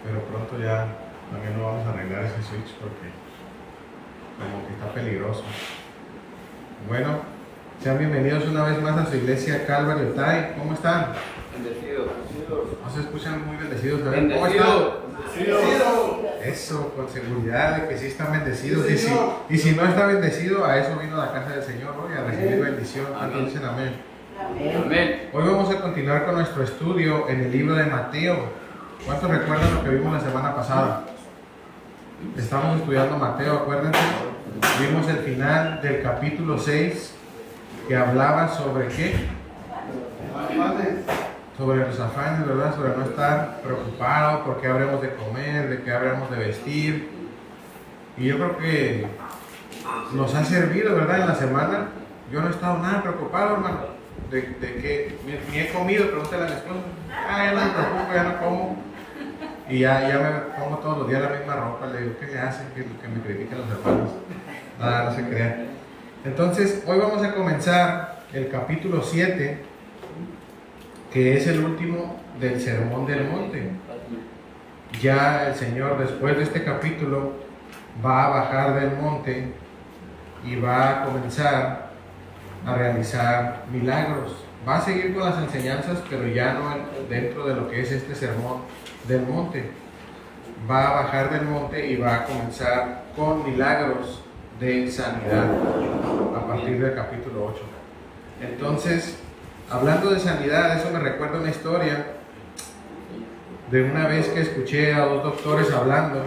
pero pronto ya también lo vamos a arreglar ese switch porque como que está peligroso. Bueno, sean bienvenidos una vez más a su iglesia Calvary Otay. ¿Cómo están? Bendecidos. ¿No se escuchan muy bendecidos? A ver, ¿cómo están? Eso, con seguridad de que sí están bendecidos. Y si no está bendecido, a eso vino la casa del Señor hoy, a recibir bendición. ¿Cuántos dicen amén? Amén. Hoy vamos a continuar con nuestro estudio en el libro de Mateo. ¿Cuántos recuerdan lo que vimos la semana pasada? Estamos estudiando Mateo, acuérdense. Vimos el final del capítulo 6 que hablaba sobre ¿qué? Sobre los afanes, ¿verdad? Sobre no estar preocupado por qué habremos de comer, de qué habremos de vestir. Y yo creo que nos ha servido, ¿verdad? En la semana. Yo no he estado nada preocupado, hermano. De que ni he comido, pregúntale a mi esposa. Ya no me preocupo, ya no como. Y ya me pongo todos los días la misma ropa. Le digo, ¿qué le hacen? Que me critican los hermanos. Nada, no se crean. Entonces, hoy vamos a comenzar el capítulo 7, que es el último del Sermón del Monte. Ya el Señor, después de este capítulo, va a bajar del monte y va a comenzar a realizar milagros. Va a seguir con las enseñanzas, pero ya no dentro de lo que es este Sermón del Monte. Va a bajar del monte y va a comenzar con milagros de sanidad a partir del capítulo 8. Entonces, hablando de sanidad, eso me recuerda una historia de una vez que escuché a dos doctores hablando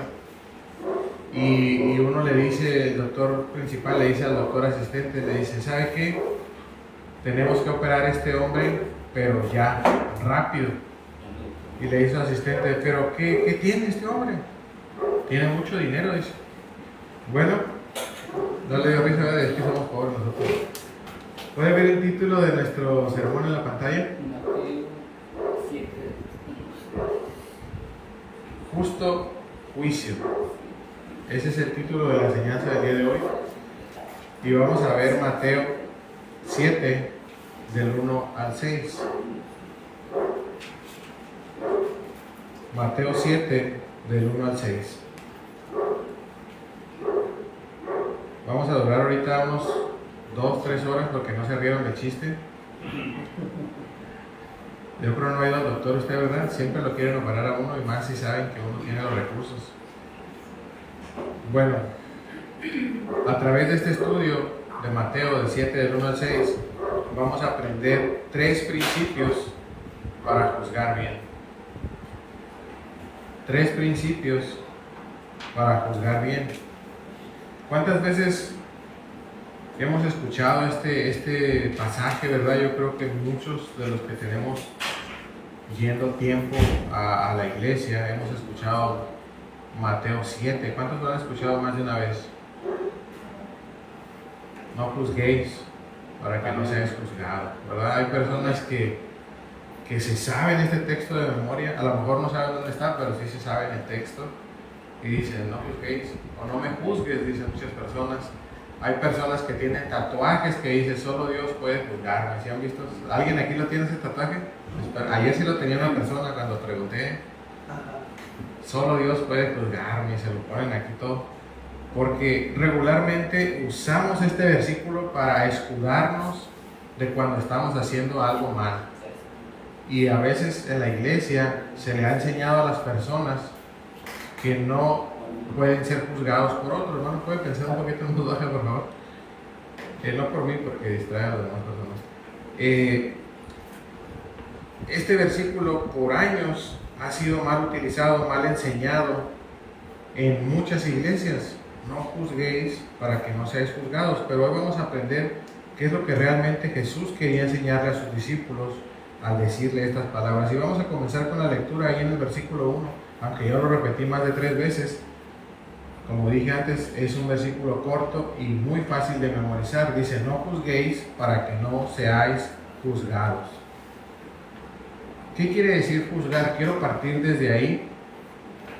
y uno le dice, el doctor principal le dice al doctor asistente, le dice, ¿sabe qué? Tenemos que operar a este hombre, pero ya, rápido. Y le dice al asistente, ¿pero qué tiene este hombre? Tiene mucho dinero, dice. Bueno, no le dio risa, es que somos pobres nosotros. ¿Puede ver el título de nuestro sermón en la pantalla? Mateo 7. Justo juicio. Ese es el título de la enseñanza del día de hoy. Y vamos a ver Mateo 7, del 1 al 6. Mateo 7, del 1 al 6. Vamos a durar ahorita unos 2-3 horas porque no se rieron de chiste. Yo creo no ha ido al doctor usted, ¿verdad? Siempre lo quieren operar a uno y más si saben que uno tiene los recursos. Bueno, a través de este estudio de Mateo del 7 del 1 al 6 vamos a aprender 3 principios para juzgar bien. 3 principios para juzgar bien. ¿Cuántas veces hemos escuchado este pasaje, verdad? Yo creo que muchos de los que tenemos yendo tiempo a la iglesia hemos escuchado Mateo 7. ¿Cuántos lo han escuchado más de una vez? No juzguéis para que no seáis juzgados, ¿verdad? Hay personas que se saben este texto de memoria, a lo mejor no saben dónde está, pero sí se saben el texto y dicen, no juzguéis o no me juzgues, dicen muchas personas. Hay personas que tienen tatuajes que dicen, solo Dios puede juzgarme. ¿Sí han visto? ¿Alguien aquí lo tiene ese tatuaje? Ayer sí lo tenía una persona cuando pregunté. Solo Dios puede juzgarme, y se lo ponen aquí todo. Porque regularmente usamos este versículo para escudarnos de cuando estamos haciendo algo mal. Y a veces en la iglesia se le ha enseñado a las personas que no pueden ser juzgados por otros. Hermano, ¿puede pensar un poquito en dudaje, por favor? No por mí, porque distrae a las demás personas. Este versículo por años ha sido mal utilizado, mal enseñado en muchas iglesias. No juzguéis para que no seáis juzgados. Pero hoy vamos a aprender qué es lo que realmente Jesús quería enseñarle a sus discípulos al decirle estas palabras. Y vamos a comenzar con la lectura ahí en el versículo 1, aunque yo lo repetí más de 3 veces. Como dije antes, es un versículo corto y muy fácil de memorizar. Dice, no juzguéis para que no seáis juzgados. ¿Qué quiere decir juzgar? Quiero partir desde ahí,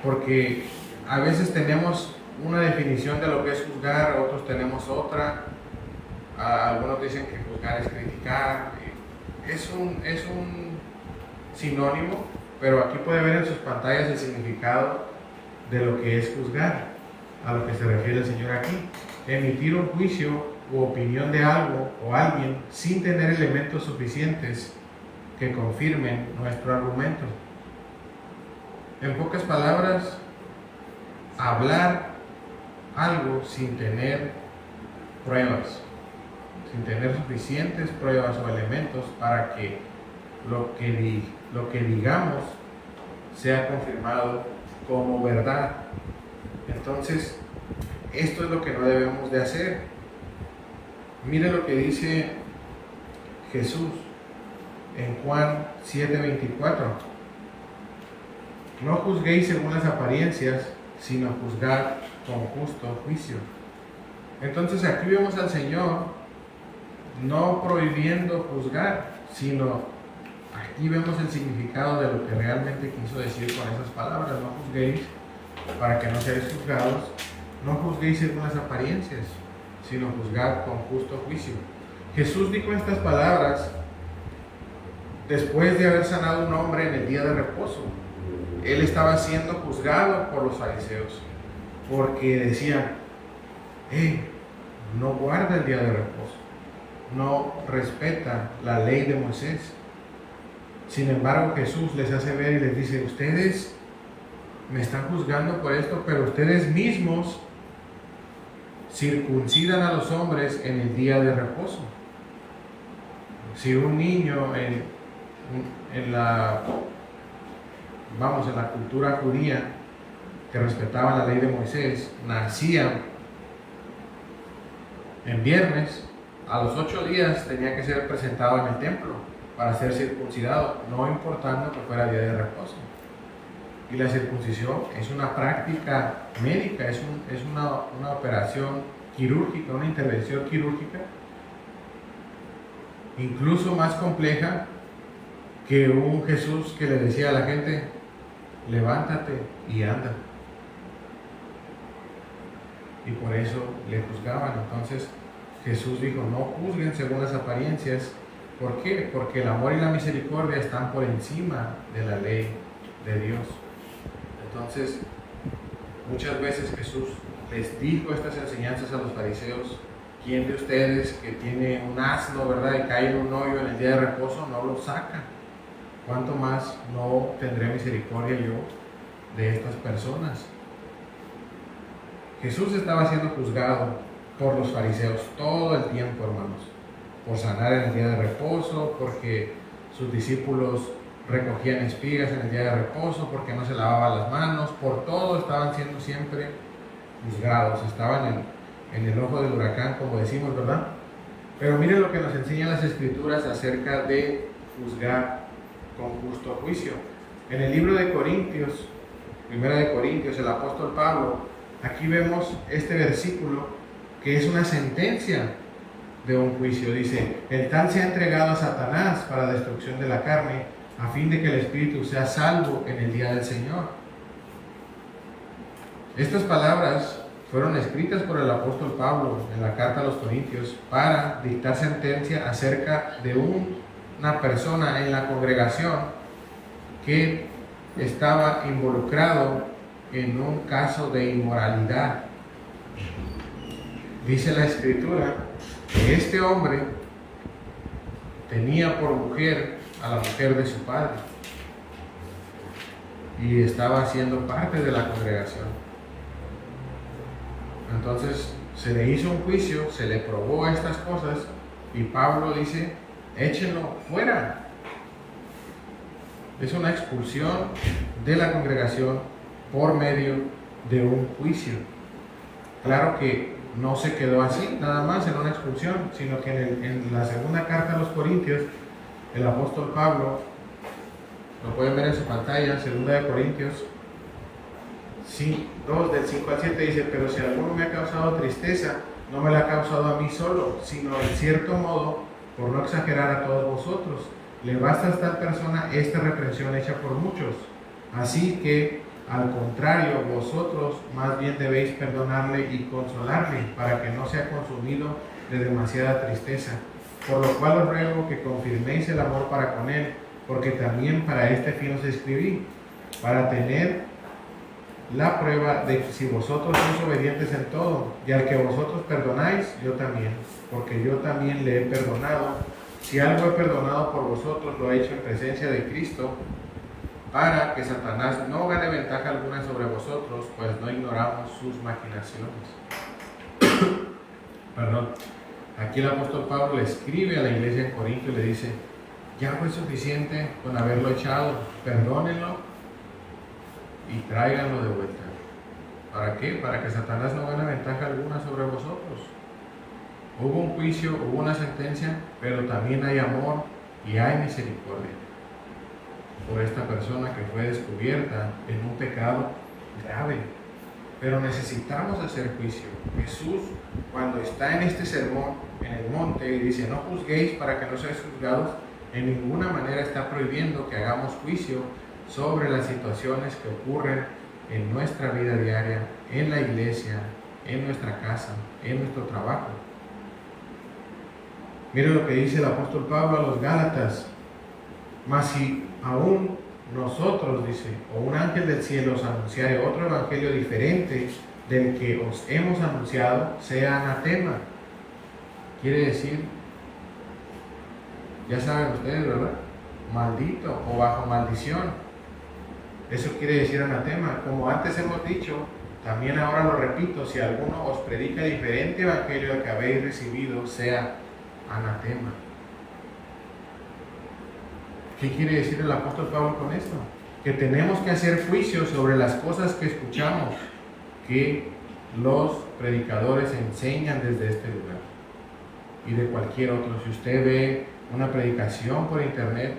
porque a veces tenemos una definición de lo que es juzgar, otros tenemos otra. Algunos dicen que juzgar es criticar. Es un sinónimo, pero aquí puede ver en sus pantallas el significado de lo que es juzgar, a lo que se refiere el Señor aquí. Emitir un juicio u opinión de algo o alguien sin tener elementos suficientes que confirmen nuestro argumento. En pocas palabras, hablar algo sin tener pruebas, sin tener suficientes pruebas o elementos para que lo que digamos sea confirmado como verdad. Entonces, esto es lo que no debemos de hacer. Mire lo que dice Jesús en Juan 7:24. No juzguéis según las apariencias, sino juzgad con justo juicio. Entonces aquí vemos al Señor no prohibiendo juzgar, sino aquí vemos el significado de lo que realmente quiso decir con esas palabras. No juzguéis para que no seáis juzgados, no juzguéis según las apariencias, sino juzgad con justo juicio. Jesús dijo estas palabras después de haber sanado a un hombre en el día de reposo. Él estaba siendo juzgado por los fariseos porque decían: no guarda el día de reposo, no respeta la ley de Moisés. Sin embargo, Jesús les hace ver y les dice: ustedes me están juzgando por esto, pero ustedes mismos circuncidan a los hombres en el día de reposo. Si un niño en la cultura judía que respetaba la ley de Moisés nacía en viernes, a los 8 días tenía que ser presentado en el templo para ser circuncidado, no importando que fuera día de reposo. Y la circuncisión es una práctica médica, es una operación quirúrgica, una intervención quirúrgica, incluso más compleja que un Jesús que le decía a la gente: levántate y anda. Y por eso le juzgaban. Entonces Jesús dijo: no juzguen según las apariencias. ¿Por qué? Porque el amor y la misericordia están por encima de la ley de Dios. Entonces, muchas veces Jesús les dijo estas enseñanzas a los fariseos: ¿quién de ustedes que tiene un asno, verdad, y cae en un hoyo en el día de reposo, no lo saca? ¿Cuánto más no tendré misericordia yo de estas personas? Jesús estaba siendo juzgado por los fariseos todo el tiempo, hermanos, por sanar en el día de reposo, porque sus discípulos recogían espigas en el día de reposo, porque no se lavaban las manos. Por todo estaban siendo siempre juzgados, estaban en el ojo del huracán, como decimos, ¿verdad? Pero miren lo que nos enseñan las Escrituras acerca de juzgar con justo juicio. En el libro de Corintios, Primera de Corintios, el apóstol Pablo, aquí vemos este versículo que es una sentencia de un juicio. Dice: el tal se ha entregado a Satanás para destrucción de la carne, a fin de que el espíritu sea salvo en el día del Señor. Estas palabras fueron escritas por el apóstol Pablo en la carta a los Corintios para dictar sentencia acerca de una persona en la congregación que estaba involucrado en un caso de inmoralidad. Dice la Escritura que este hombre tenía por mujer a la mujer de su padre y estaba siendo parte de la congregación. Entonces se le hizo un juicio, se le probó estas cosas y Pablo dice: échenlo fuera. Es una expulsión de la congregación por medio de un juicio. Claro que no se quedó así, nada más en una expulsión, sino que en la segunda carta a los Corintios, el apóstol Pablo, lo pueden ver en su pantalla, segunda de Corintios 2, del 5 al 7, dice: pero si alguno me ha causado tristeza, no me la ha causado a mí solo, sino en cierto modo, por no exagerar, a todos vosotros. Le basta a esta persona esta reprensión hecha por muchos. Así que, al contrario, vosotros más bien debéis perdonarle y consolarle, para que no sea consumido de demasiada tristeza. Por lo cual os ruego que confirméis el amor para con él, porque también para este fin os escribí, para tener la prueba de que si vosotros sois obedientes en todo, y al que vosotros perdonáis, yo también, porque yo también le he perdonado. Si algo he perdonado por vosotros, lo he hecho en presencia de Cristo, para que Satanás no gane ventaja alguna sobre vosotros, pues no ignoramos sus maquinaciones. Perdón. Aquí el apóstol Pablo le escribe a la iglesia en Corinto y le dice: ya fue suficiente con haberlo echado, perdónenlo y tráiganlo de vuelta. ¿Para qué? Para que Satanás no gane ventaja alguna sobre vosotros. Hubo un juicio, hubo una sentencia, pero también hay amor y hay misericordia por esta persona que fue descubierta en un pecado grave. Pero necesitamos hacer juicio. Jesús, cuando está en este sermón, en el monte, y dice: no juzguéis para que no seáis juzgados, en ninguna manera está prohibiendo que hagamos juicio sobre las situaciones que ocurren en nuestra vida diaria, en la iglesia, en nuestra casa, en nuestro trabajo. Mire lo que dice el apóstol Pablo a los Gálatas: mas si aún nosotros, dice, o un ángel del cielo os anunciare otro evangelio diferente del que os hemos anunciado, sea anatema. Quiere decir, ya saben ustedes, ¿verdad? Maldito o bajo maldición. Eso quiere decir anatema. Como antes hemos dicho, también ahora lo repito: si alguno os predica diferente evangelio al que habéis recibido, sea anatema. ¿Qué quiere decir el apóstol Pablo con esto? Que tenemos que hacer juicio sobre las cosas que escuchamos, que los predicadores enseñan desde este lugar y de cualquier otro. Si usted ve una predicación por internet,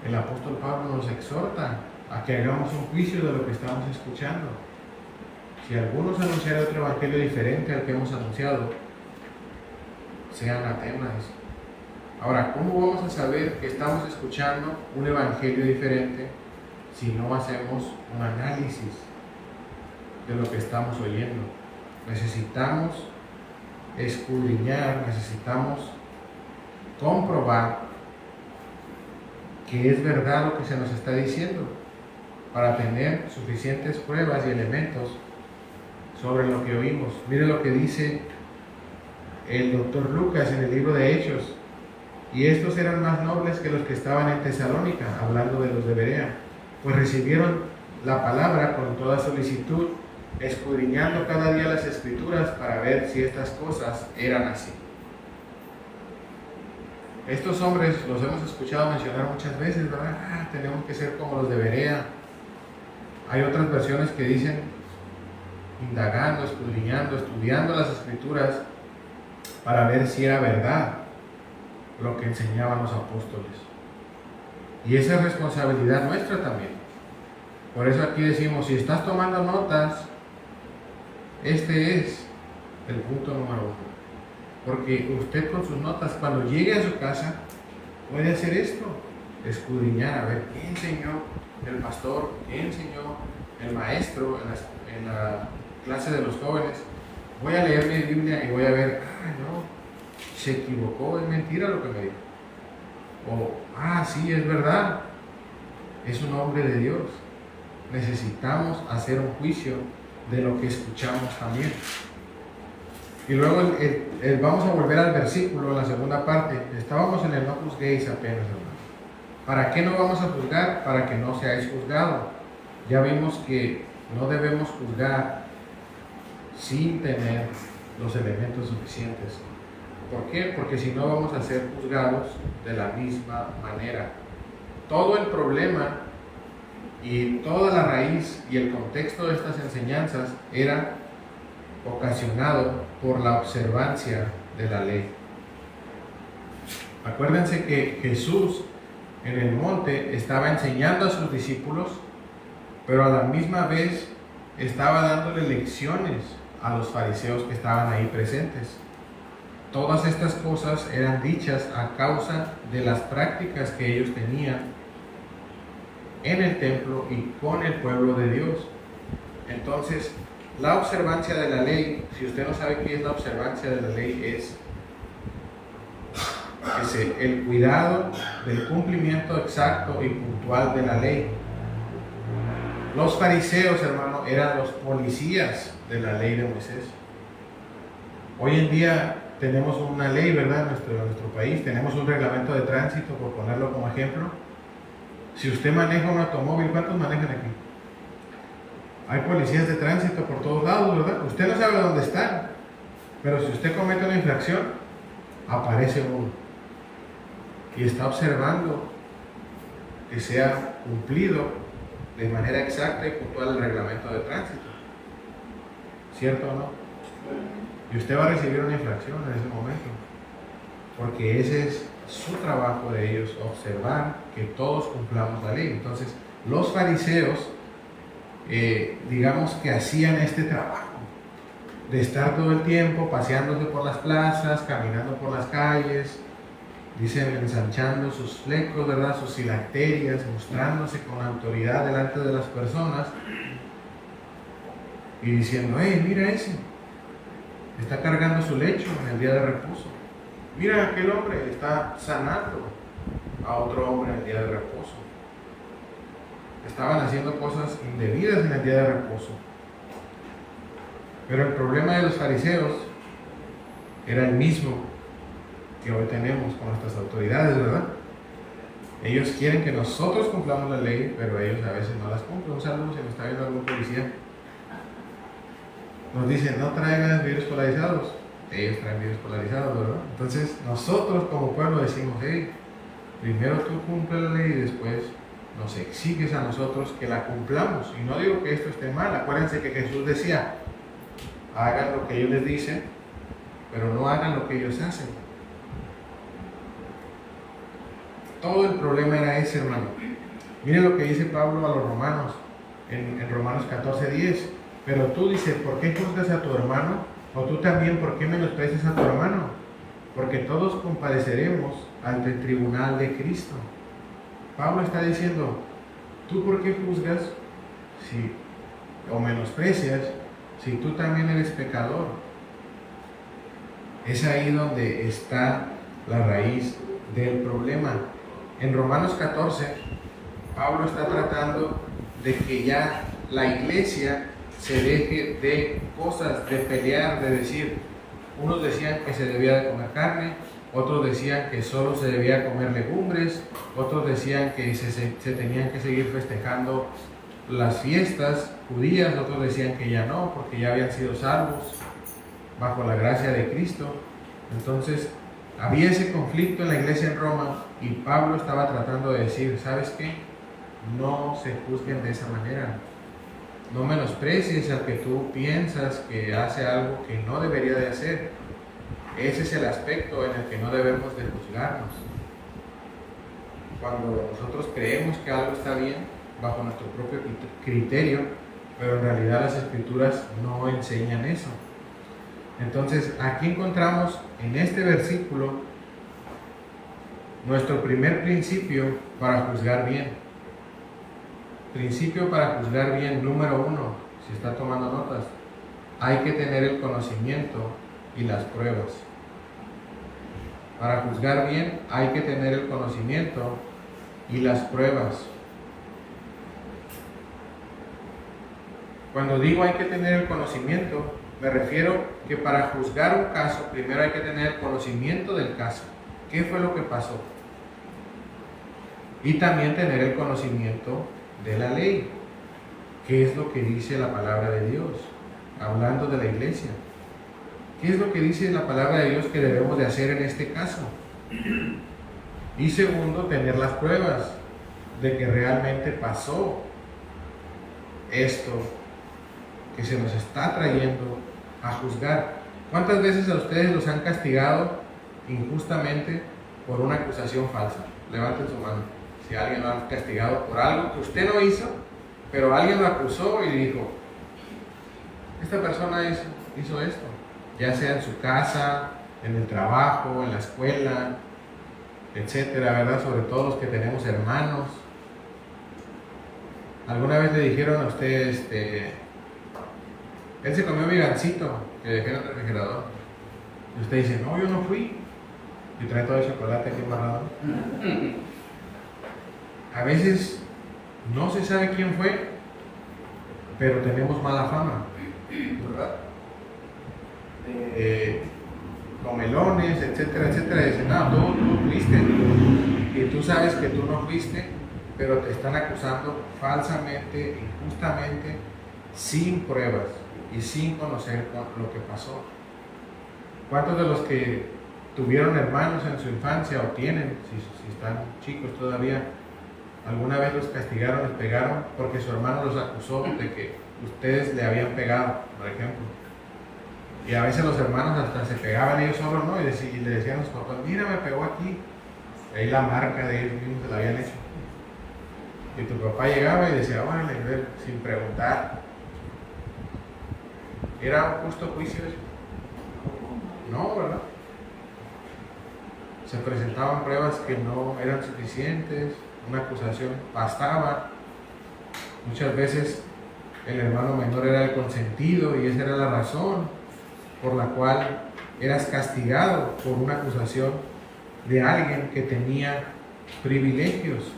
el apóstol Pablo nos exhorta a que hagamos un juicio de lo que estamos escuchando. Si algunos anunciara otro evangelio diferente al que hemos anunciado, sea anatema. Ahora, ¿cómo vamos a saber que estamos escuchando un evangelio diferente si no hacemos un análisis de lo que estamos oyendo? Necesitamos escudriñar, necesitamos comprobar que es verdad lo que se nos está diciendo para tener suficientes pruebas y elementos sobre lo que oímos. Mire lo que dice el doctor Lucas en el libro de Hechos: y estos eran más nobles que los que estaban en Tesalónica, hablando de los de Berea, pues recibieron la palabra con toda solicitud, escudriñando cada día las escrituras para ver si estas cosas eran así. Estos hombres los hemos escuchado mencionar muchas veces, ¿verdad? Tenemos que ser como los de Berea. Hay otras versiones que dicen indagando, escudriñando, estudiando las escrituras para ver si era verdad lo que enseñaban los apóstoles. Y esa es responsabilidad nuestra también. Por eso aquí decimos: si estás tomando notas, este es el punto número 1. Porque usted con sus notas, cuando llegue a su casa, puede hacer esto: escudriñar, a ver qué enseñó el pastor, qué enseñó el maestro en la clase de los jóvenes. Voy a leer mi Biblia y voy a ver: no, se equivocó, es mentira lo que me dijo. O, sí, es verdad, es un hombre de Dios. Necesitamos hacer un juicio de lo que escuchamos también. Y luego vamos a volver al versículo, en la segunda parte. Estábamos en el no juzguéis apenas, hermano. ¿Para qué no vamos a juzgar? Para que no seáis juzgados. Ya vimos que no debemos juzgar sin tener los elementos suficientes. ¿Por qué? Porque si no vamos a ser juzgados de la misma manera. Todo el problema y toda la raíz y el contexto de estas enseñanzas era ocasionado por la observancia de la ley. Acuérdense que Jesús en el monte estaba enseñando a sus discípulos, pero a la misma vez estaba dándole lecciones a los fariseos que estaban ahí presentes. Todas estas cosas eran dichas a causa de las prácticas que ellos tenían en el templo y con el pueblo de Dios. Entonces, la observancia de la ley, si usted no sabe qué es la observancia de la ley, es el cuidado del cumplimiento exacto y puntual de la ley. Los fariseos, hermano, eran los policías de la ley de Moisés. Hoy en día tenemos una ley, ¿verdad? En nuestro país tenemos un reglamento de tránsito, por ponerlo como ejemplo. Si usted maneja un automóvil, ¿cuántos manejan aquí? Hay policías de tránsito por todos lados, ¿verdad? Usted no sabe dónde están, pero si usted comete una infracción, aparece uno y está observando que sea cumplido de manera exacta y puntual el reglamento de tránsito. ¿Cierto o no? Y usted va a recibir una infracción en ese momento, porque ese es su trabajo de ellos, observar que todos cumplamos la ley. Entonces, los fariseos, digamos que hacían este trabajo de estar todo el tiempo paseándose por las plazas, caminando por las calles, dicen ensanchando sus flecos, ¿verdad? Sus filacterias, mostrándose con autoridad delante de las personas y diciendo: hey, mira ese, está cargando su lecho en el día de reposo. Mira, aquel hombre está sanando a otro hombre en el día de reposo. Estaban haciendo cosas indebidas en el día de reposo. Pero el problema de los fariseos era el mismo que hoy tenemos con nuestras autoridades, ¿verdad? Ellos quieren que nosotros cumplamos la ley, pero ellos a veces no las cumplen. Un saludo si nos está viendo algún policía. Nos dicen: no traigan vidrios polarizados. Ellos traen vidrios polarizados, ¿verdad? Entonces nosotros como pueblo decimos: hey, primero tú cumple la ley y después nos exiges a nosotros que la cumplamos. Y no digo que esto esté mal. Acuérdense que Jesús decía: hagan lo que ellos les dicen, pero no hagan lo que ellos hacen. Todo el problema era ese, hermano. Miren lo que dice Pablo a los romanos en Romanos 14:10. Pero tú, dices, ¿por qué juzgas a tu hermano? O tú también, ¿por qué menosprecias a tu hermano? Porque todos compareceremos ante el tribunal de Cristo. Pablo está diciendo: ¿tú por qué juzgas o menosprecias si tú también eres pecador? Es ahí donde está la raíz del problema. En Romanos 14, Pablo está tratando de que ya la iglesia se deje de cosas, de pelear, de decir, unos decían que se debía de comer carne, otros decían que solo se debía comer legumbres, otros decían que se tenían que seguir festejando las fiestas judías, otros decían que ya no, porque ya habían sido salvos bajo la gracia de Cristo. Entonces había ese conflicto en la iglesia en Roma y Pablo estaba tratando de decir: ¿sabes qué? No se juzguen de esa manera. No menosprecies al que tú piensas que hace algo que no debería de hacer. Ese es el aspecto en el que no debemos de juzgarnos. Cuando nosotros creemos que algo está bien bajo nuestro propio criterio, pero en realidad las escrituras no enseñan eso. Entonces, aquí encontramos en este versículo nuestro primer principio para juzgar bien. Principio para juzgar bien, número 1, si está tomando notas: hay que tener el conocimiento y las pruebas. Para juzgar bien hay que tener el conocimiento y las pruebas. Cuando digo hay que tener el conocimiento, me refiero que para juzgar un caso, primero hay que tener el conocimiento del caso. ¿Qué fue lo que pasó? Y también tener el conocimiento de la ley. ¿Qué es lo que dice la palabra de Dios? Hablando de la iglesia, ¿qué es lo que dice la palabra de Dios que debemos de hacer en este caso? Y segundo, tener las pruebas de que realmente pasó esto que se nos está trayendo a juzgar. ¿Cuántas veces a ustedes los han castigado injustamente por una acusación falsa? Levanten su mano si alguien lo ha castigado por algo que usted no hizo, pero alguien lo acusó y dijo: esta persona hizo esto, ya sea en su casa, en el trabajo, en la escuela, etcétera, ¿verdad? Sobre todo los que tenemos hermanos. ¿Alguna vez le dijeron a usted, él se comió mi gansito que dejé en el refrigerador? Y usted dice: no, yo no fui. y trae todo el chocolate aquí amarrado. A veces no se sabe quién fue, pero tenemos mala fama, ¿verdad? Comelones, etcétera, etcétera. Dicen, no, tú fuiste, y tú sabes que tú no fuiste, pero te están acusando falsamente, injustamente, sin pruebas y sin conocer lo que pasó. ¿Cuántos de los que tuvieron hermanos en su infancia o tienen, si están chicos todavía, alguna vez los castigaron, les pegaron porque su hermano los acusó de que ustedes le habían pegado, por ejemplo? Y a veces los hermanos hasta se pegaban ellos solos, ¿no? Y le decían a los papás, mira, me pegó aquí. Y ahí la marca de ellos mismos se la habían hecho. Y tu papá llegaba y decía, órale, sin preguntar. ¿Era un justo juicio eso? No, ¿verdad? Se presentaban pruebas que no eran suficientes, una acusación bastaba. Muchas veces el hermano menor era el consentido y esa era la razón por la cual eras castigado por una acusación de alguien que tenía privilegios.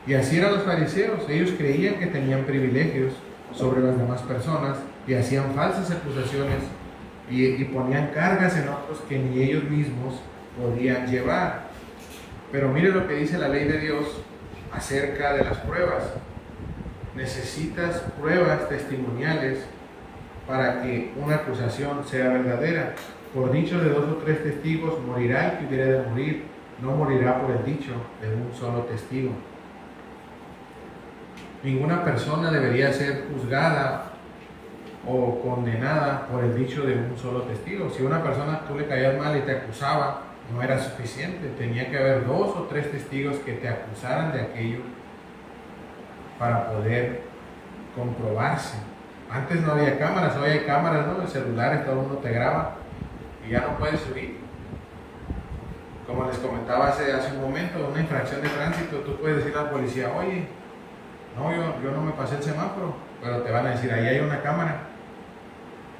Y así eran los fariseos, ellos creían que tenían privilegios sobre las demás personas y hacían falsas acusaciones y ponían cargas en otros que ni ellos mismos podían llevar. Pero mire lo que dice la ley de Dios acerca de las pruebas. Necesitas pruebas testimoniales para que una acusación sea verdadera. Por dicho de 2 o 3 testigos morirá el que hubiere de morir, no morirá por el dicho de un solo testigo. Ninguna persona debería ser juzgada o condenada por el dicho de un solo testigo. Si una persona tú le caías mal y te acusaba, no era suficiente. Tenía que haber 2 o 3 testigos que te acusaran de aquello para poder comprobarse. Antes no había cámaras, hoy hay cámaras, ¿no? En celulares todo el mundo te graba y ya no puedes subir. Como les comentaba hace un momento, una infracción de tránsito, tú puedes decirle al policía, oye, no, yo no me pasé el semáforo, pero te van a decir, ahí hay una cámara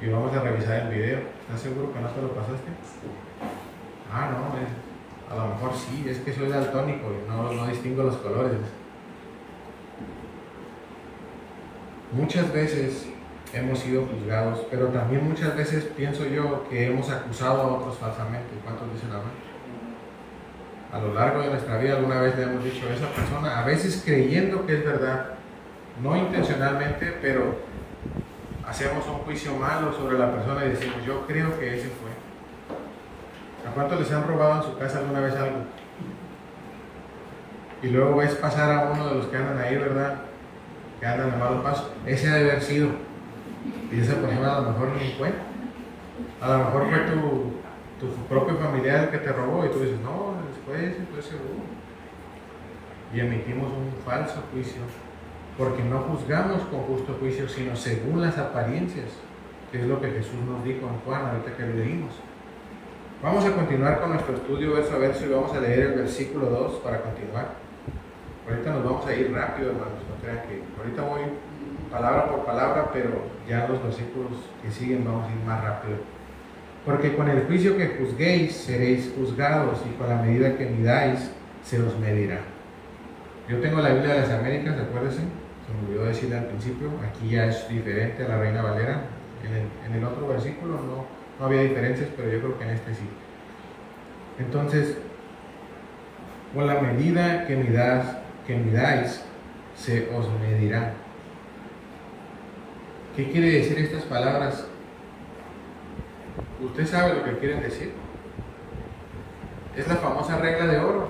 y vamos a revisar el video. ¿Estás seguro que no te lo pasaste? Ah, no, a lo mejor sí, es que soy daltónico y no distingo los colores. Muchas veces hemos sido juzgados, pero también muchas veces pienso yo que hemos acusado a otros falsamente. ¿Cuántos dicen amén? A lo largo de nuestra vida alguna vez le hemos dicho a esa persona, a veces creyendo que es verdad, no intencionalmente, pero hacemos un juicio malo sobre la persona y decimos, yo creo que ese fue. ¿A cuántos les han robado en su casa alguna vez algo? Y luego ves pasar a uno de los que andan ahí, ¿verdad? Que andan de malos pasos. Ese debe haber sido. Y esa persona a lo mejor ni fue. A lo mejor fue tu propio familiar el que te robó y tú dices, no, fue seguro. Y emitimos un falso juicio porque no juzgamos con justo juicio, sino según las apariencias, que es lo que Jesús nos dijo en Juan, ahorita que lo leímos. Vamos a continuar con nuestro estudio verso a verso y vamos a leer el versículo 2 para continuar. Ahorita nos vamos a ir rápido, hermanos, no crean que ahorita voy palabra por palabra, pero ya los versículos que siguen vamos a ir más rápido. Porque con el juicio que juzguéis seréis juzgados y con la medida que midáis se os medirá. Yo tengo la Biblia de las Américas, acuérdense, se me olvidó decirle al principio, aquí ya es diferente a la Reina Valera. En el otro versículo no había diferencias, pero yo creo que en este sí. Entonces, con la medida que midáis, se os medirá. ¿Qué quiere decir estas palabras? ¿Usted sabe lo que quieren decir? Es la famosa regla de oro.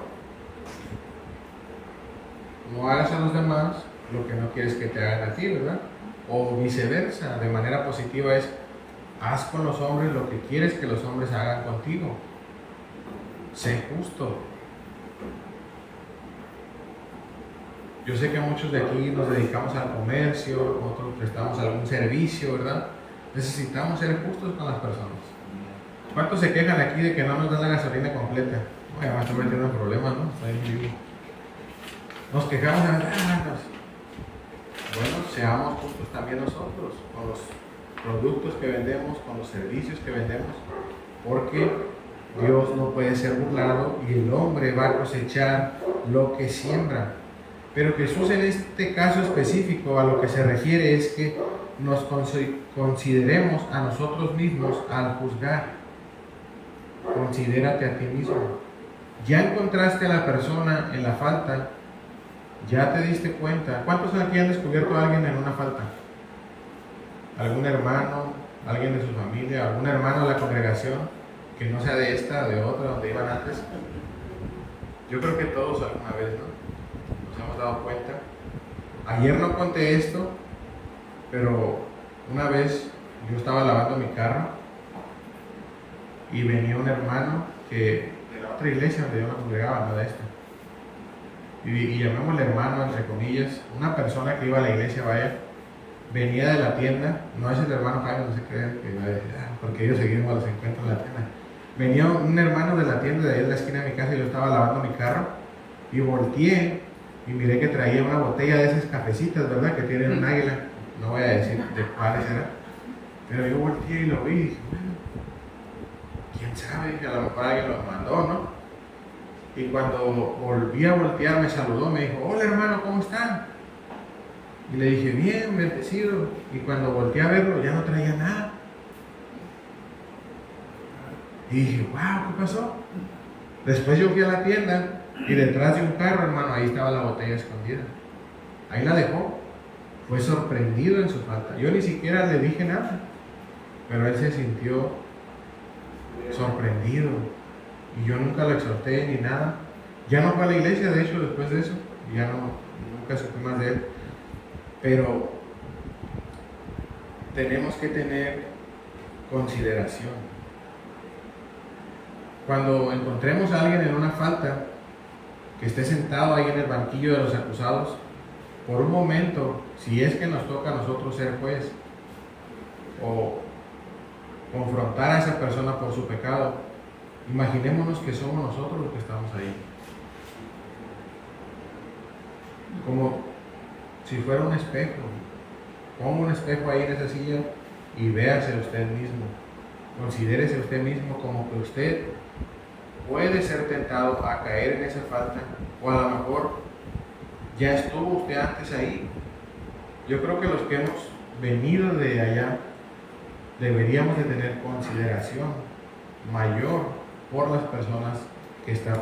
No hagas a los demás lo que no quieres que te hagan a ti, ¿verdad? O viceversa, de manera positiva es, haz con los hombres lo que quieres que los hombres hagan contigo. Sé justo. Yo sé que muchos de aquí nos dedicamos al comercio, otros prestamos algún servicio, ¿verdad? Necesitamos ser justos con las personas. ¿Cuántos se quejan aquí de que no nos dan la gasolina completa? No, ya me estoy metiendo en problemas, ¿no? Está bien vivo. Nos quejamos de bueno, seamos justos también nosotros con los productos que vendemos, con los servicios que vendemos, porque Dios no puede ser burlado y el hombre va a cosechar lo que siembra. Pero Jesús en este caso específico a lo que se refiere es que nos consideremos a nosotros mismos al juzgar. Considérate a ti mismo. Ya encontraste a la persona en la falta, ya te diste cuenta. ¿Cuántos aquí han descubierto a alguien en una falta? ¿Algún hermano, alguien de su familia, algún hermano de la congregación que no sea de esta, de otra, donde iban antes? Yo creo que todos alguna vez, ¿no? Nos hemos dado cuenta. Ayer no conté esto, pero una vez yo estaba lavando mi carro y venía un hermano que de la otra iglesia donde yo me congregaba, no de esta. Y llamémosle hermano, entre comillas, una persona que iba a la iglesia, vaya, venía de la tienda, no es el hermano Jaime, no se crean que iba a decir, porque ellos seguimos a los encuentros en la tienda. Venía un hermano de la tienda de ahí en la esquina de mi casa y yo estaba lavando mi carro y volteé y miré que traía una botella de esas cafecitas, ¿verdad? Que tienen un águila, no voy a decir de cuáles eran, pero yo volteé y lo vi y dije, bueno, quién sabe, que a lo mejor alguien lo mandó, ¿no? Y cuando volví a voltear me saludó, me dijo, hola hermano, ¿cómo están? Y le dije, bien, bendecido. Y cuando volteé a verlo ya no traía nada. Y dije, wow, ¿qué pasó? Después yo fui a la tienda y detrás de un carro, hermano, ahí estaba la botella escondida. Ahí la dejó. Fue sorprendido en su falta. Yo ni siquiera le dije nada, pero él se sintió sorprendido. Y yo nunca lo exhorté ni nada. Ya no fue a la iglesia, de hecho, después de eso. Ya nunca supe más de él. Pero tenemos que tener consideración. Cuando encontremos a alguien en una falta, que esté sentado ahí en el banquillo de los acusados, por un momento, si es que nos toca a nosotros ser juez, o confrontar a esa persona por su pecado, imaginémonos que somos nosotros los que estamos ahí. Como si fuera un espejo. Ponga un espejo ahí en esa silla y véase usted mismo. Considérese usted mismo como que usted puede ser tentado a caer en esa falta, o a lo mejor ya estuvo usted antes ahí. Yo creo que los que hemos venido de allá deberíamos de tener consideración mayor por las personas que están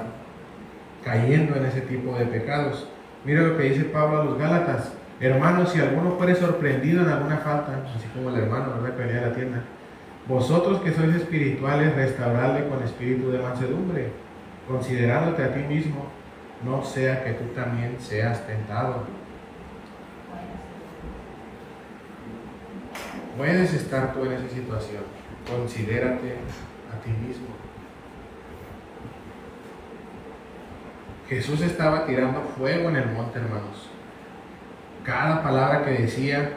cayendo en ese tipo de pecados. Mira lo que dice Pablo a los Gálatas: hermanos, si alguno fuere sorprendido en alguna falta, así como el hermano, ¿verdad?, que venía a la tienda, vosotros que sois espirituales, restauradle con espíritu de mansedumbre, considerándote a ti mismo, no sea que tú también seas tentado. Puedes estar tú en esa situación. Considérate a ti mismo. Jesús estaba tirando fuego en el monte, hermanos. Cada palabra que decía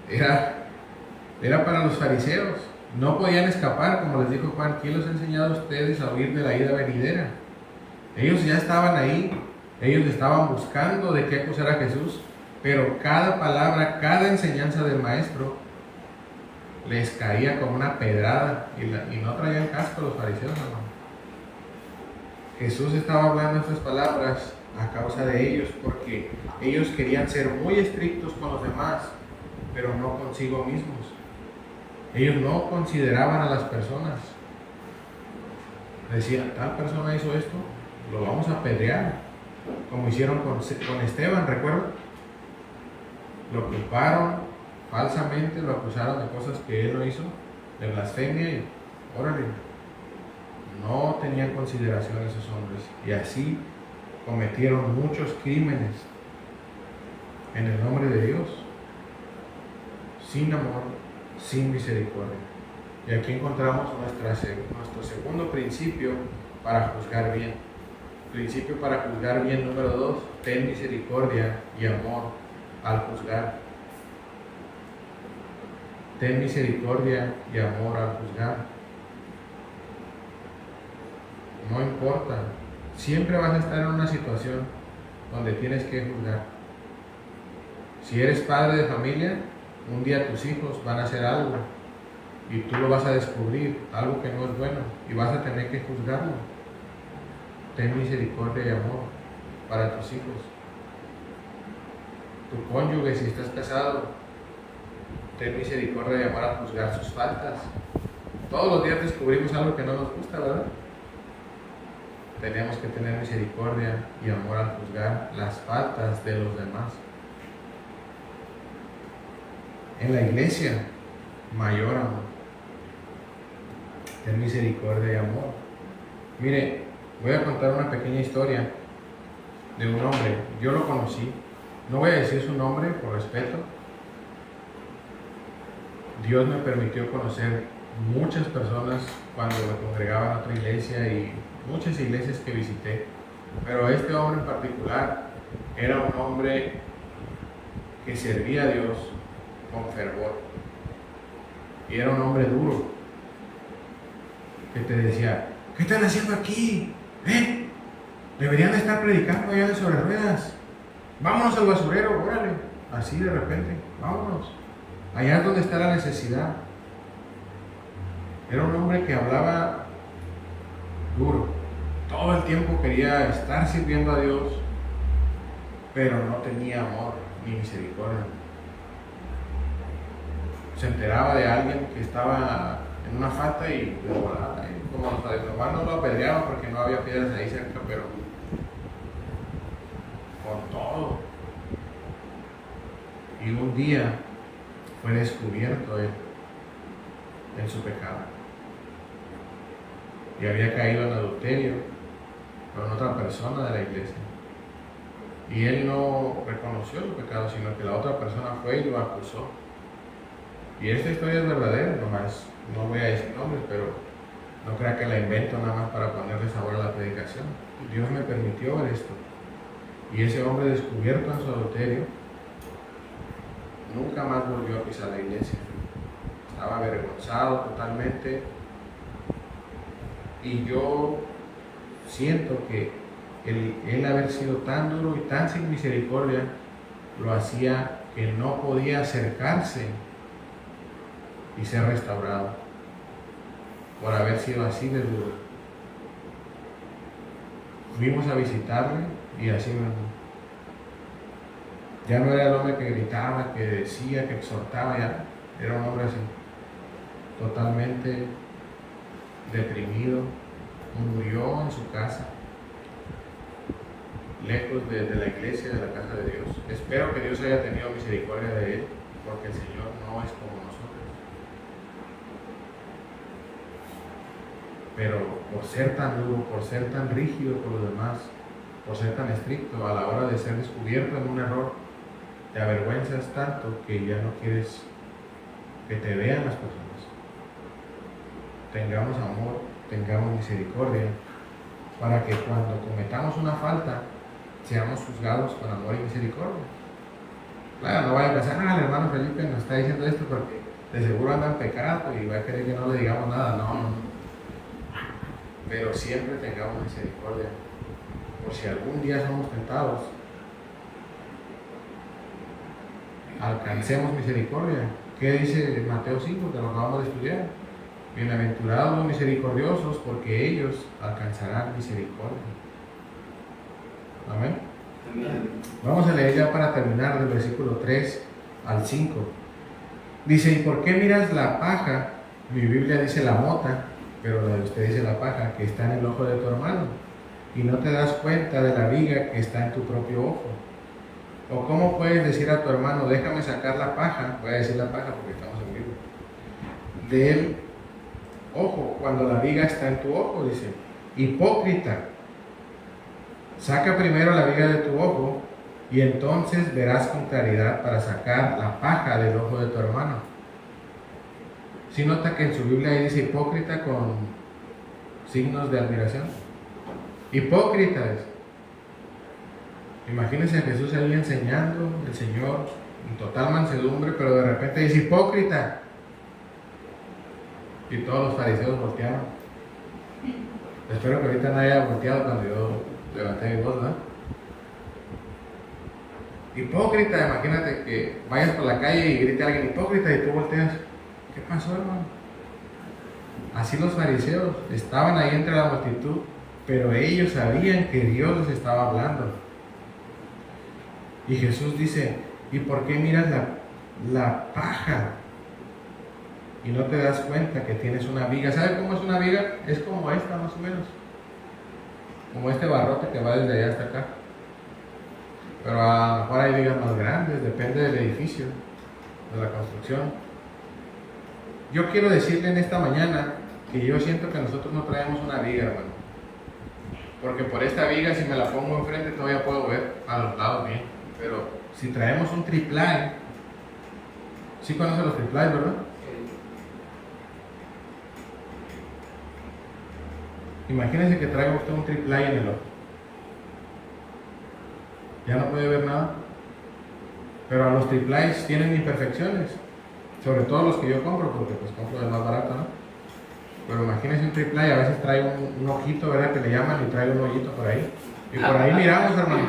era para los fariseos. No podían escapar, como les dijo Juan: ¿quién los ha enseñado a ustedes a huir de la ira venidera? Ellos ya estaban ahí, ellos estaban buscando de qué acusar a Jesús, pero cada palabra, cada enseñanza del maestro les caía como una pedrada, y no traían casco los fariseos, hermano. Jesús estaba hablando estas palabras a causa de ellos, porque ellos querían ser muy estrictos con los demás, pero no consigo mismos. Ellos no consideraban a las personas. Decían: tal persona hizo esto, lo vamos a apedrear, como hicieron con Esteban, ¿recuerdan? Lo culparon falsamente, lo acusaron de cosas que él no hizo, de blasfemia, y órale. No tenían consideración esos hombres, y así cometieron muchos crímenes en el nombre de Dios, sin amor, sin misericordia. Y aquí encontramos nuestro segundo principio para juzgar bien. Principio para juzgar bien número 2: ten misericordia y amor al juzgar. Ten misericordia y amor al juzgar. No importa, siempre vas a estar en una situación donde tienes que juzgar. Si eres padre de familia, un día tus hijos van a hacer algo y tú lo vas a descubrir, algo que no es bueno, y vas a tener que juzgarlo. Ten misericordia y amor para tus hijos. Tu cónyuge, si estás casado, ten misericordia y amor a juzgar sus faltas. Todos los días descubrimos algo que no nos gusta, ¿verdad? Tenemos que tener misericordia y amor al juzgar las faltas de los demás. En la iglesia, mayor amor. Ten misericordia y amor. Mire, voy a contar una pequeña historia de un hombre. Yo lo conocí. No voy a decir su nombre por respeto. Dios me permitió conocer muchas personas cuando me congregaba en otra iglesia y muchas iglesias que visité. Pero este hombre en particular era un hombre que servía a Dios con fervor. Y era un hombre duro, que te decía, ¿qué están haciendo aquí? Deberían estar predicando allá de sobre ruedas. Vámonos al basurero, órale. Así de repente, vámonos. Allá es donde está la necesidad. Era un hombre que hablaba duro. Todo el tiempo quería estar sirviendo a Dios, pero no tenía amor ni misericordia. Se enteraba de alguien que estaba en una falta y de volada, como normal no lo apedreaban porque no había piedras ahí cerca, pero con todo. Y un día fue descubierto él en su pecado y había caído en adulterio con otra persona de la iglesia, y él no reconoció su pecado, sino que la otra persona fue y lo acusó. Y esta historia es verdadera, nomás no voy a decir nombres, pero no crea que la invento nada más para ponerle sabor a la predicación. Dios me permitió ver esto. Y ese hombre, descubierto en su adulterio, nunca más volvió a pisar la iglesia. Estaba avergonzado totalmente. Y yo siento que él haber sido tan duro y tan sin misericordia, lo hacía que no podía acercarse y ser restaurado por haber sido así de duro. Fuimos a visitarle y así mismo. Ya no era el hombre que gritaba, que decía, que exhortaba, ya era un hombre así, totalmente deprimido. Murió en su casa, lejos de la iglesia, de la casa de Dios. Espero que Dios haya tenido misericordia de él, porque el Señor no es como nosotros. Pero por ser tan duro, por ser tan rígido con los demás, por ser tan estricto a la hora de ser descubierto en un error, te avergüenzas tanto que ya no quieres que te vean las personas. Tengamos amor, tengamos misericordia, para que cuando cometamos una falta seamos juzgados con amor y misericordia. Claro, no vaya a pensar, el hermano Felipe nos está diciendo esto porque de seguro anda en pecado y va a querer que no le digamos nada. No. Pero siempre tengamos misericordia, por si algún día somos tentados, alcancemos misericordia. ¿Qué dice Mateo 5, que lo acabamos de estudiar? Bienaventurados los misericordiosos, porque ellos alcanzarán misericordia. Amén. Amén. Vamos a leer ya para terminar del versículo 3 al 5. Dice, ¿y por qué miras la paja? Mi Biblia dice la mota, pero la de usted dice la paja que está en el ojo de tu hermano, y no te das cuenta de la viga que está en tu propio ojo. ¿O cómo puedes decir a tu hermano, déjame sacar la paja? Voy a decir la paja porque estamos en vivo. Del ojo, cuando la viga está en tu ojo, dice. Hipócrita, saca primero la viga de tu ojo, y entonces verás con claridad para sacar la paja del ojo de tu hermano. ¿Sí nota que en su Biblia ahí dice hipócrita con signos de admiración? Hipócritas. Imagínense a Jesús ahí enseñando, el Señor en total mansedumbre, pero de repente dice hipócrita. Y todos los fariseos voltearon. Espero que ahorita no haya volteado cuando yo levanté mi voz, ¿no? Hipócrita, imagínate que vayas por la calle y grite a alguien hipócrita y tú volteas. ¿Qué pasó, hermano? Así los fariseos estaban ahí entre la multitud, pero ellos sabían que Dios les estaba hablando. Y Jesús dice, ¿y por qué miras la paja y no te das cuenta que tienes una viga? ¿Sabe cómo es una viga? Es como esta más o menos, como este barrote que va desde allá hasta acá. Pero a lo mejor hay vigas más grandes, depende del edificio, de la construcción. Yo quiero decirle en esta mañana que yo siento que nosotros no traemos una viga, hermano. Porque por esta viga, si me la pongo enfrente, todavía puedo ver a los lados bien. Pero si traemos un triplay, ¿sí conocen los triplays, verdad? Imagínense que traiga usted un triplay en el ojo. Ya no puede ver nada. Pero a los triplays tienen imperfecciones. Sobre todo los que yo compro, porque pues compro el más barato, ¿no? Pero imagínense un triplay, a veces trae un ojito, ¿verdad? Que le llaman y trae un hoyito por ahí. Y por ahí miramos, hermano.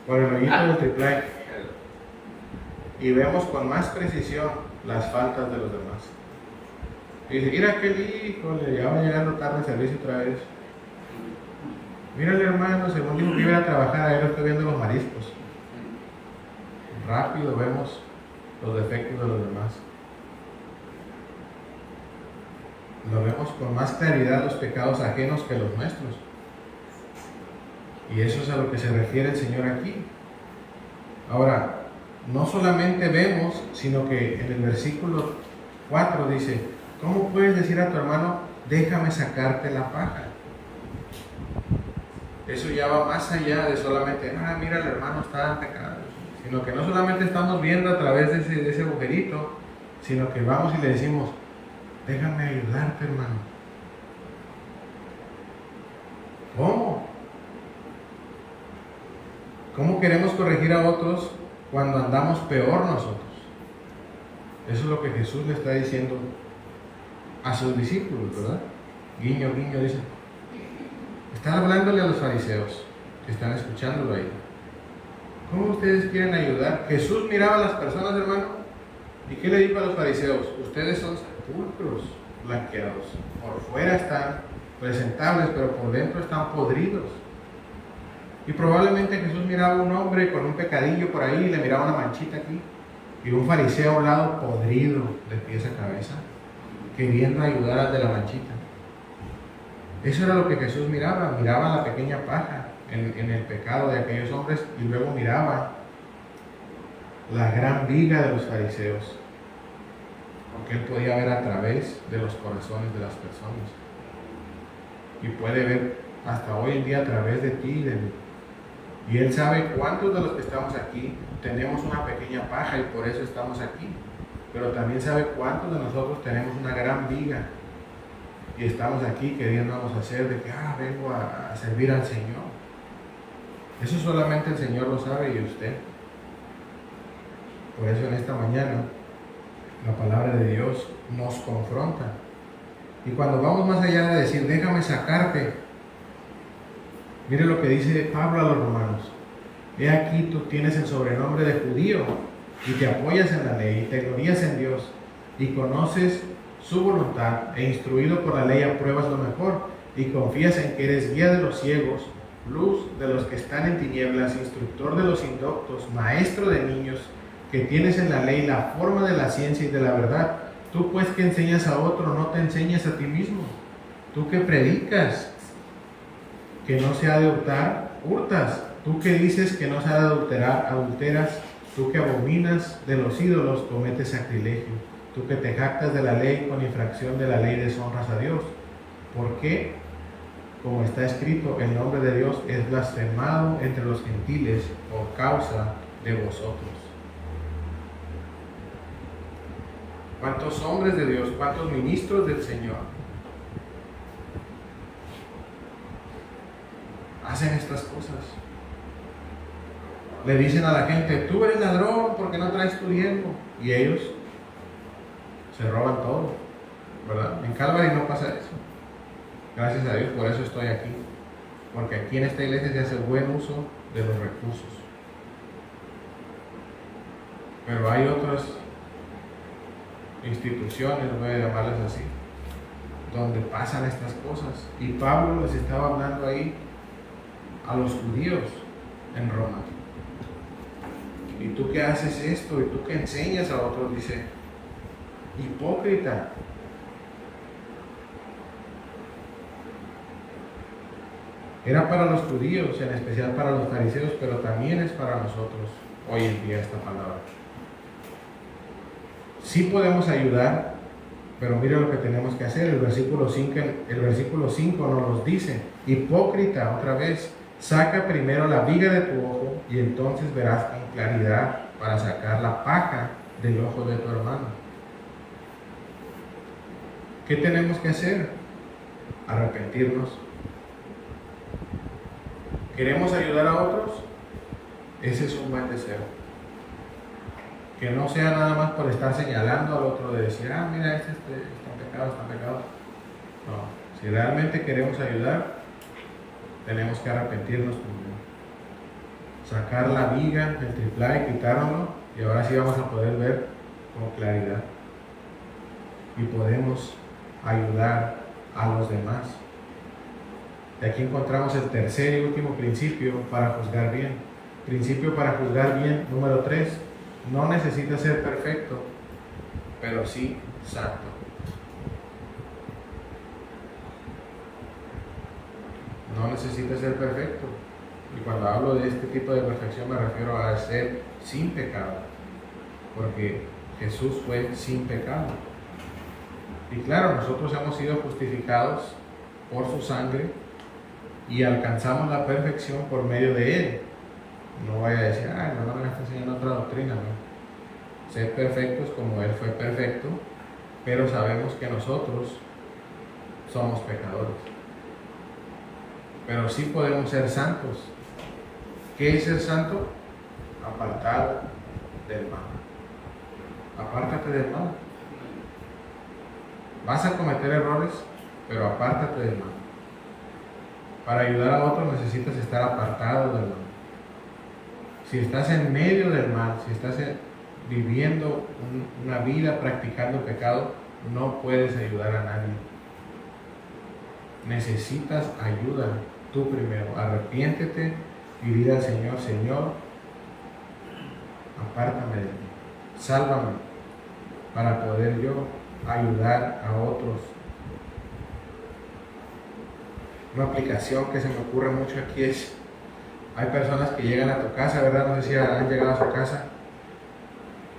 Por el hoyito del triplay. Y vemos con más precisión las faltas de los demás. Y dice, mira aquel hijo, ya va llegando tarde al servicio otra vez. Mírale, hermano, según dijo que iba a trabajar, ahí lo estoy viendo los mariscos. Rápido vemos los defectos de los demás. Lo vemos con más claridad los pecados ajenos que los nuestros. Y eso es a lo que se refiere el Señor aquí. Ahora, no solamente vemos, sino que en el versículo 4 dice, ¿cómo puedes decir a tu hermano, déjame sacarte la paja? Eso ya va más allá de solamente, mira, el hermano está en pecado. Sino que no solamente estamos viendo a través de ese agujerito, sino que vamos y le decimos, déjame ayudarte, hermano. ¿Cómo? ¿Cómo queremos corregir a otros cuando andamos peor nosotros? Eso es lo que Jesús le está diciendo a sus discípulos, ¿verdad? Guiño, guiño, dice. Está hablándole a los fariseos que están escuchándolo ahí. ¿Cómo ustedes quieren ayudar? Jesús miraba a las personas, hermano, ¿y qué le dijo a los fariseos? Ustedes son sepulcros blanqueados. Por fuera están presentables, pero por dentro están podridos. Y probablemente Jesús miraba a un hombre con un pecadillo por ahí y le miraba una manchita aquí. Y un fariseo a un lado podrido de pies a cabeza, queriendo ayudar al de la manchita. Eso era lo que Jesús miraba la pequeña paja en el pecado de aquellos hombres y luego miraba la gran viga de los fariseos, porque él podía ver a través de los corazones de las personas y puede ver hasta hoy en día a través de ti y de mí. Y él sabe cuántos de los que estamos aquí tenemos una pequeña paja y por eso estamos aquí, pero también sabe cuántos de nosotros tenemos una gran viga y estamos aquí queriéndonos hacer de que vengo a servir al Señor. Eso solamente el Señor lo sabe y usted. Por eso en esta mañana la palabra de Dios nos confronta. Y cuando vamos más allá de decir, déjame sacarte, mire lo que dice Pablo a los romanos. He aquí tú tienes el sobrenombre de judío y te apoyas en la ley y te glorías en Dios y conoces su voluntad e instruido por la ley apruebas lo mejor y confías en que eres guía de los ciegos, luz de los que están en tinieblas, instructor de los indoctos, maestro de niños, que tienes en la ley la forma de la ciencia y de la verdad. Tú pues que enseñas a otro, no te enseñas a ti mismo. Tú que predicas que no se ha de hurtar, hurtas. Tú que dices que no se ha de adulterar, adulteras. Tú que abominas de los ídolos, cometes sacrilegio. Tú que te jactas de la ley, con infracción de la ley deshonras a Dios. ¿Por qué? Como está escrito, el nombre de Dios es blasfemado entre los gentiles por causa de vosotros. ¿Cuántos hombres de Dios, cuántos ministros del Señor hacen estas cosas? Le dicen a la gente, tú eres ladrón porque no traes tu diezmo. Y ellos se roban todo, ¿verdad? En Calvary no pasa eso. Gracias a Dios, por eso estoy aquí. Porque aquí en esta iglesia se hace buen uso de los recursos. Pero hay otras instituciones, voy a llamarlas así, donde pasan estas cosas. Y Pablo les estaba hablando ahí a los judíos en Roma. ¿Y tú que haces esto? ¿Y tú que enseñas a otros? Dice, hipócrita. Era para los judíos, en especial para los fariseos, pero también es para nosotros hoy en día esta palabra. Sí podemos ayudar, pero mire lo que tenemos que hacer. El versículo 5 nos dice, hipócrita, otra vez, saca primero la viga de tu ojo y entonces verás con claridad para sacar la paja del ojo de tu hermano. ¿Qué tenemos que hacer? Arrepentirnos. ¿Queremos ayudar a otros? Ese es un buen deseo. Que no sea nada más por estar señalando al otro de decir, mira, este está en pecado, está en pecado. No, si realmente queremos ayudar, tenemos que arrepentirnos primero. Sacar la viga, el triplaje, quitárnoslo, y ahora sí vamos a poder ver con claridad. Y podemos ayudar a los demás. Y aquí encontramos el tercer y último principio para juzgar bien. Principio para juzgar bien, número 3. No necesita ser perfecto, pero sí santo. No necesita ser perfecto. Y cuando hablo de este tipo de perfección me refiero a ser sin pecado. Porque Jesús fue sin pecado. Y claro, nosotros hemos sido justificados por su sangre y alcanzamos la perfección por medio de Él. No vaya a decir, el hermano me está enseñando otra doctrina, ¿no? Ser perfectos como Él fue perfecto, pero sabemos que nosotros somos pecadores. Pero sí podemos ser santos. ¿Qué es ser santo? Apartado del mal. Apártate del mal. Vas a cometer errores, pero apártate del mal. Para ayudar a otros necesitas estar apartado del mal. Si estás en medio del mal, si estás viviendo una vida practicando pecado, no puedes ayudar a nadie. Necesitas ayuda tú primero. Arrepiéntete y dile al Señor, Señor, apártame de mí, sálvame, para poder yo ayudar a otros. Una aplicación que se me ocurre mucho aquí es, hay personas que llegan a tu casa, ¿verdad? No sé si han llegado a su casa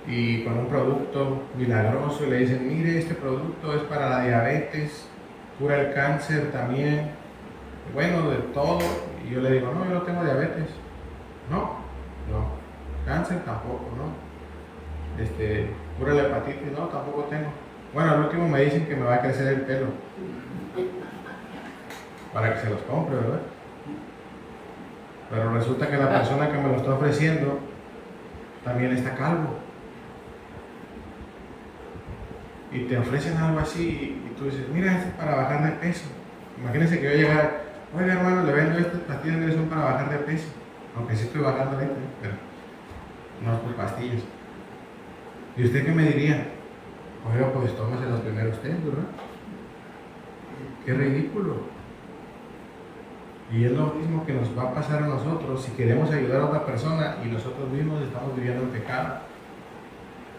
y con un producto milagroso y le dicen, mire, este producto es para la diabetes, cura el cáncer también, bueno, de todo. Y yo le digo, no, yo no tengo diabetes. No, cáncer tampoco, no. Cura la hepatitis, no, tampoco tengo. Bueno, al último me dicen que me va a crecer el pelo para que se los compre, ¿verdad? Pero resulta que la persona que me lo está ofreciendo también está calvo. Y te ofrecen algo así y tú dices, mira, esto es para bajar de peso. Imagínense que yo llegara, oiga hermano, le vendo estas pastillas que son para bajar de peso. Aunque sí estoy bajando ahorita, pero no por pastillas. ¿Y usted qué me diría? Oiga, pues tómaselas primero usted, ¿verdad? Qué ridículo. Y es lo mismo que nos va a pasar a nosotros si queremos ayudar a otra persona y nosotros mismos estamos viviendo en pecado.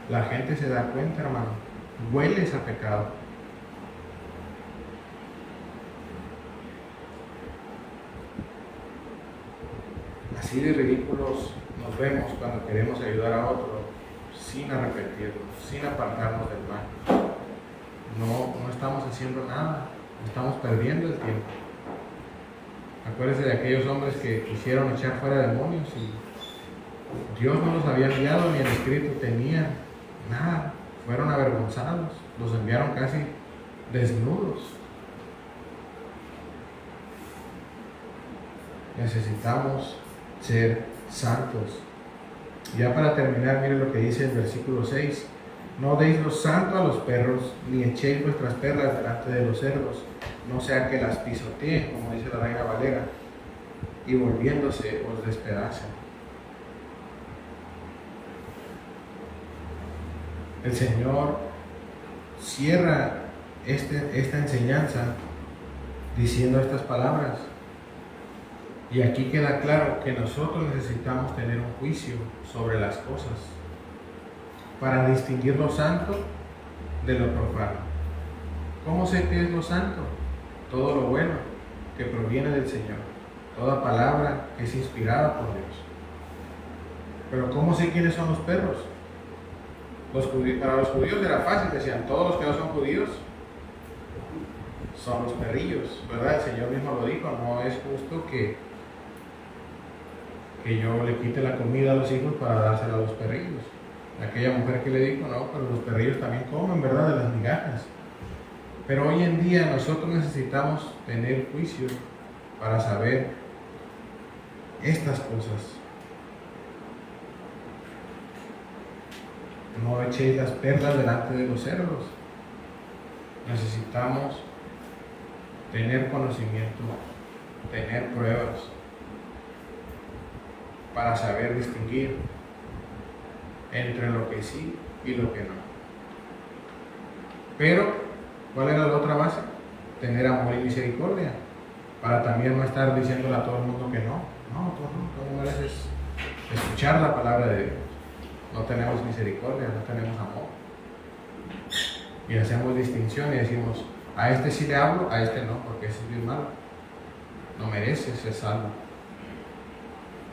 La gente se da cuenta, hermano. Hueles a pecado. Así de ridículos nos vemos cuando queremos ayudar a otro sin arrepentirnos, sin apartarnos del mal. No estamos haciendo nada, estamos perdiendo el tiempo. Acuérdense de aquellos hombres que quisieron echar fuera demonios y Dios no los había enviado ni el Espíritu tenían nada. Fueron avergonzados, los enviaron casi desnudos. Necesitamos ser santos. Ya para terminar, miren lo que dice el versículo 6. No deis lo santo a los perros, ni echéis vuestras perlas delante de los cerdos, no sea que las pisoteen, como dice la Reina Valera, y volviéndose os despedacen. El Señor cierra esta enseñanza diciendo estas palabras. Y aquí queda claro que nosotros necesitamos tener un juicio sobre las cosas para distinguir lo santo de lo profano. ¿Cómo sé qué es lo santo? Todo lo bueno que proviene del Señor, toda palabra que es inspirada por Dios. Pero ¿cómo sé quiénes son los perros? Para los judíos era fácil, decían, todos los que no son judíos son los perrillos, ¿verdad? El Señor mismo lo dijo, no es justo que yo le quite la comida a los hijos para dársela a los perrillos. Aquella mujer que le dijo, no, pero los perrillos también comen, ¿verdad? De las migajas. Pero hoy en día nosotros necesitamos tener juicio para saber estas cosas. No echéis las perlas delante de los cerdos. Necesitamos tener conocimiento, tener pruebas para saber distinguir entre lo que sí y lo que no. Pero, ¿cuál era la otra base? Tener amor y misericordia, para también no estar diciéndole a todo el mundo que no. No, tú no mereces escuchar la palabra de Dios. No tenemos misericordia, no tenemos amor. Y hacemos distinción y decimos, a este sí le hablo, a este no, porque ese es bien malo. No merece ser salvo.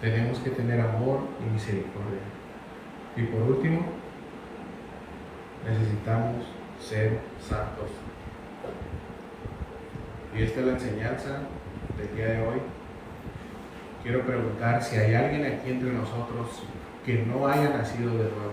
Tenemos que tener amor y misericordia. Y por último, necesitamos ser santos. Y esta es la enseñanza del día de hoy. Quiero preguntar si hay alguien aquí entre nosotros que no haya nacido de nuevo.